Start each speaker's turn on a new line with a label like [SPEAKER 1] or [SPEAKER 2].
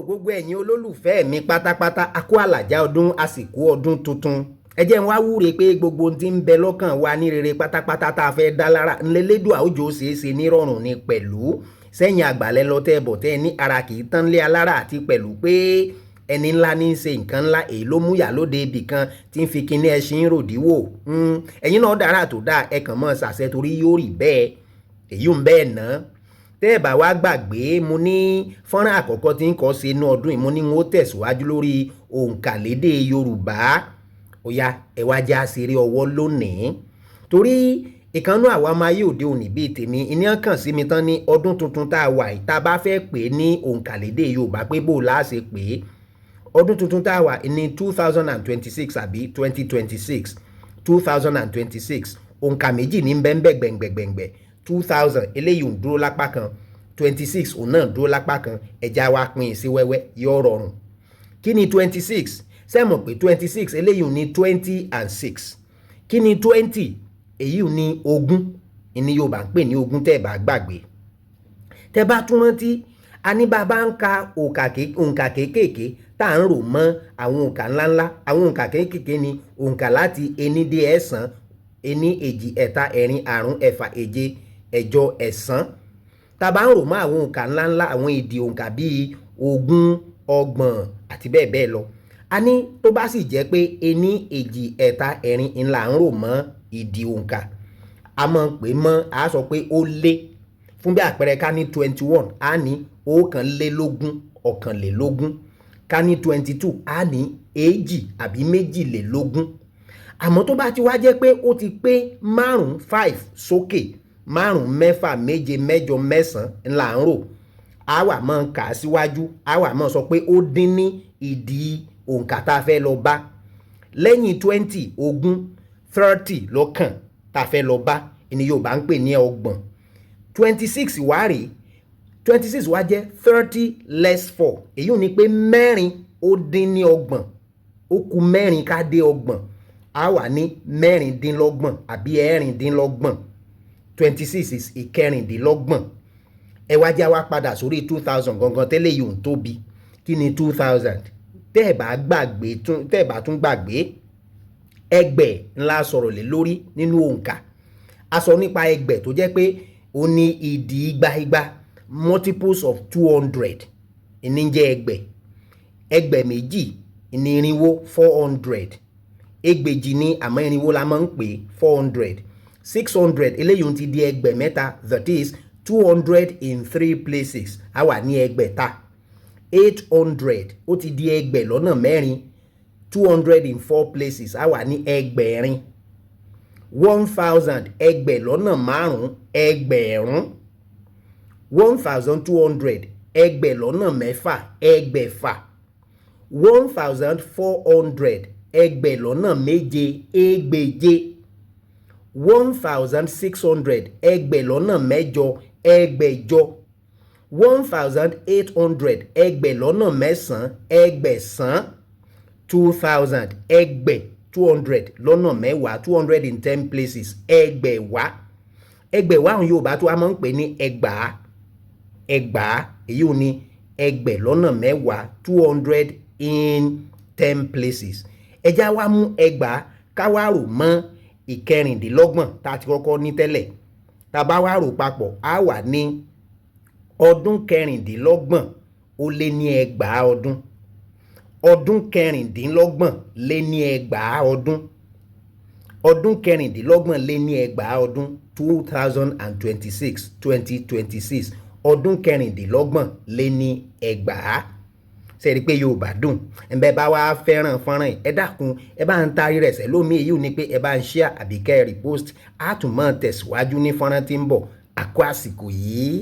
[SPEAKER 1] gbogbo ẹ̀yin olólùfẹ́ mi pátápátá a kú àlàjá ọdún àsìkò ọdún tuntun ẹ jẹ́ n wá wúre pé gbogbo ohun tí ń bẹ lọ́kàn wa ní rere pátápátá tá a fẹ́ dá lára ńlẹ́lẹ́dùn àwùjọ ṣeéṣe nírọ̀rùn ni pẹ̀lú sẹ́yìn àgbàlẹ́ lọ tẹ́ bọ̀ tẹ́ ní ara kì í tán lé alára àti pẹ̀lú pé ẹni ńlá ní í ṣe nǹkan ńlá èyí ló mú yàlóde ibì kan tí ń fi kinní ẹṣin ròdìwò ẹ̀yin náà dára tó dáa ẹ kàn mọ́ ṣàṣẹ torí yóò rí bẹ́ẹ̀ èyí ń bẹ́ẹ̀ ná tẹ́ ẹ bá wá gbàgbé mo ní fọ́nrán àkọ́kọ́ tí ń kọ́ ṣe inú ọdún yìí mo ní n ó tẹ̀síwájú lórí òǹkà lédè Yorùbá ó yá ẹ wá já ṣeré ọwọ́ lónìí torí ìkànnú àwa ọmọ ayé òde òní bíi tèmi ìní kàn sí mi tán ní ọdún tuntun tá a wà yìí tá a bá fẹ́ pè é ní òǹkà lédè Yorùbá pé bó la ṣe pè é ọdún tuntun tá a wà ní 2026 àbí 2026 2026 òǹkà méjì ní bẹ́ẹ̀ gbẹ̀ngbẹ̀gbẹ̀ngbẹ̀ 2000 eléyìí ń dúró lápá kan 26 òun náà dúró lápá kan ẹja wa pín in sí wẹ́wẹ́ yóò rọrùn kí ni 26 sẹ́mọ̀ pé 26 eléyìí ní 20 and 6 kí ni 20 èyí ní ogún ní Yorùbá ń pè ní ogún tẹ́ ẹ bá gbàgbé tẹ́ bá tún rántí a ní bàbá ń ka òǹkà kéékèèké tá à ń rò mọ́ àwọn òǹkà ńláńlá àwọn òǹkà kéékèèké ni òǹkà láti ení dé ẹ̀sán ení èjì ẹ̀ta ẹ̀rin àrún ẹ̀fà èje ẹ̀jọ ẹ̀sán tá bá ń rò mọ́ àwọn òǹkà ńláńlá àwọn èdè òǹkà bíi ogún ọgbọ̀n àti bẹ́ẹ̀ bẹ́ẹ̀ lọ a ní tó bá sì jẹ́ pé ení èjì ẹ̀ta ẹ̀rin ńlá ń rò mọ́ ìdí òǹkà a mọ̀ pé mọ́ a sọ pé ó lé fún bí àpẹẹrẹ ká ní 21 a ní ọ̀kànlélógún ọ̀kànlélógún ká ní 22 a ní èjì àbí méjìlélógún àmọ́ tó bá ti wá jẹ́ pé ó ti pé 5 sókè 5 mẹ́fà méje mẹ́jọ mẹ́sàn-án ńlá ń rò a wá máa kà á síwájú a wá máa sọ pé ó dín ní ìdí òǹkà tá a fẹ́ lọ bá lẹ́yìn 20 ogún 30 lọ́kàn tá a fẹ́ lọ bá ní Yorùbá ń pè ní ọgbọ̀n 26 wá rèé 26 wá jẹ́ 30 less 4 èyí ò ní pé mẹ́rin ó dín ní ọgbọ̀n ó kù mẹ́rin ká dé ọgbọ̀n a wà ní mẹ́rìndínlọ́gbọ̀n àbí ẹ̀rìndínlọ́gbọ̀n 26 is ìkẹrìndínlọ́gbọ̀n ẹ wá já wá padà sórí 2000 gangan tẹ́lẹ̀ yìí ò ń tóbi kí ni 2000 tẹ́ ẹ̀ bá tún gbàgbé ẹgbẹ̀ ńlá sọ̀rọ̀ lé lórí nínú òǹkà a sọ nípa ẹgbẹ̀ tó jẹ́ pé ó ní ìdí igba multiples of 200 ìní jẹ́ ẹgbẹ̀ méjì ìní irinwó 400 ẹgbẹ̀jì ní àmọ́ irinwó la máa ń pè 400 600 eléyìí ti di ẹgbẹ̀ mẹ́ta that is 200 in 3 places a wà ní ẹgbẹ̀ta 800 ó ti di ẹgbẹ̀ lọ́nà mẹ́rin 200 in 4 places a wà ní ẹgbẹ̀rin 1000 ẹgbẹ̀ lọ́nà márùn-ún ẹgbẹ̀rún 1200 ẹgbẹ̀ lọ́nà mẹ́fà ẹgbẹ̀fà 1400 ẹgbẹ̀ lọ́nà méje ẹgbẹ̀je 1600 ẹgbẹ̀ lọ́nà mẹ́jọ ẹgbẹ̀jọ 1800 ẹgbẹ̀ lọ́nà mẹ́sàn-án ẹgbẹ̀sán 2000 ẹgbẹ̀ 200 lọ́nà mẹ́wàá 200 in 10 places ẹgbẹ̀wá àwọn Yorùbá tó a máa ń pè ní ẹgbàá èyí ò ní ẹgbẹ̀ lọ́nà mẹ́wàá 200 in 10 places ẹjá wa mú ẹgbàá ká wá rò mọ́ ìkẹrìndínlọ́gbọ̀n tá a ti kọ́kọ́ ní tẹ́lẹ̀ tá a bá wá rò papọ̀ á wà ní ọdún kẹrìndínlọ́gbọ̀n ó lé ní ẹgbàá ọdún ọdún kẹrìndínlọ́gbọ̀n lé ní ẹgbàá ọdún ọdún kẹrìndínlọ́gbọ̀n lé ní ẹgbàá ọdún 2026 ọdún kẹrìndínlọ́gbọ̀n lé ní ẹgbàá sẹ́ẹ̀rí pé Yorùbá dùn ẹ̀bẹ̀ bá wá fẹ́ràn fọ́nrán ẹ̀ dákun ẹ bá ń taari rẹ̀ sẹ́ lómi èyí ò ní pé ẹ bá ń share àbí kẹ́ ẹ repost á tún máa tẹ̀síwájú ní fọ́nrán tí ń bọ̀ àkó àsìkò yìí.